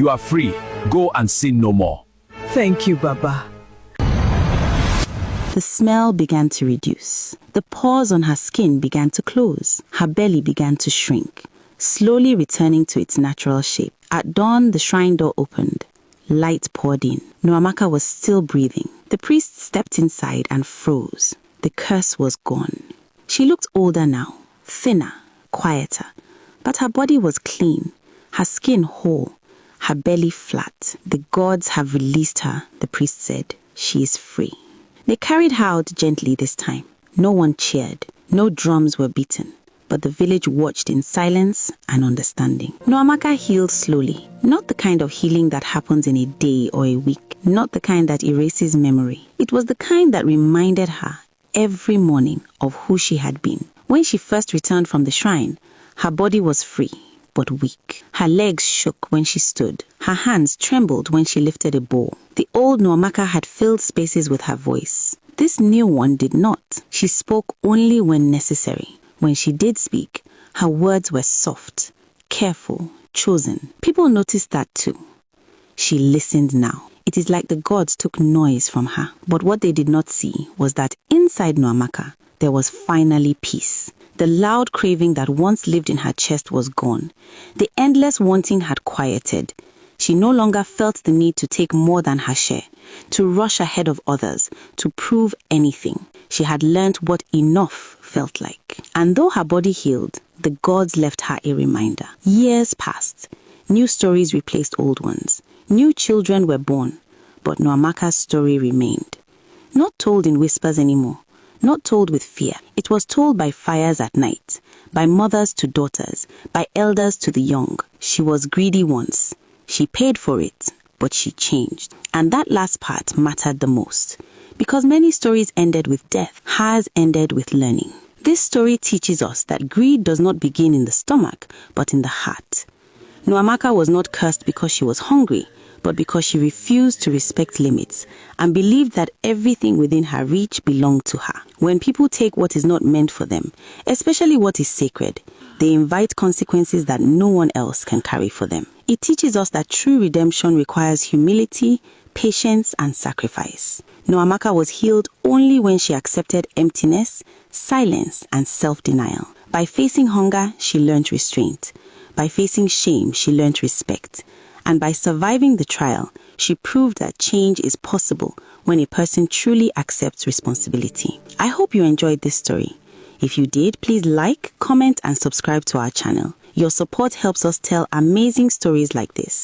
You are free. Go and sin no more. Thank you, Baba. The smell began to reduce. The pores on her skin began to close. Her belly began to shrink, slowly returning to its natural shape. At dawn, the shrine door opened. Light poured in. Nwamaka was still breathing. The priest stepped inside and froze. The curse was gone. She looked older now, thinner, quieter. But her body was clean, her skin whole, her belly flat. The gods have released her, the priest said. She is free. They carried her out gently this time. No one cheered. No drums were beaten. But the village watched in silence and understanding. Nwamaka healed slowly. Not the kind of healing that happens in a day or a week. Not the kind that erases memory. It was the kind that reminded her every morning of who she had been. When she first returned from the shrine, her body was free, but weak. Her legs shook when she stood. Her hands trembled when she lifted a bowl. The old Nwamaka had filled spaces with her voice. This new one did not. She spoke only when necessary. When she did speak, her words were soft, careful, chosen. People noticed that too. She listened now. It is like the gods took noise from her. But what they did not see was that inside Nwamaka, there was finally peace. The loud craving that once lived in her chest was gone. The endless wanting had quieted. She no longer felt the need to take more than her share, to rush ahead of others, to prove anything. She had learnt what enough felt like. And though her body healed, the gods left her a reminder. Years passed. New stories replaced old ones. New children were born. But Nwamaka's story remained. Not told in whispers anymore. Not told with fear. It was told by fires at night, by mothers to daughters, by elders to the young. She was greedy once. She paid for it, but she changed. And that last part mattered the most. Because many stories ended with death, hers ended with learning. This story teaches us that greed does not begin in the stomach, but in the heart. Nwamaka was not cursed because she was hungry, but because she refused to respect limits and believed that everything within her reach belonged to her. When people take what is not meant for them, especially what is sacred, they invite consequences that no one else can carry for them. It teaches us that true redemption requires humility, patience, and sacrifice. Nwamaka was healed only when she accepted emptiness, silence, and self-denial. By facing hunger, she learned restraint. By facing shame, she learned respect. And by surviving the trial, she proved that change is possible when a person truly accepts responsibility. I hope you enjoyed this story. If you did, please like, comment, and subscribe to our channel. Your support helps us tell amazing stories like this.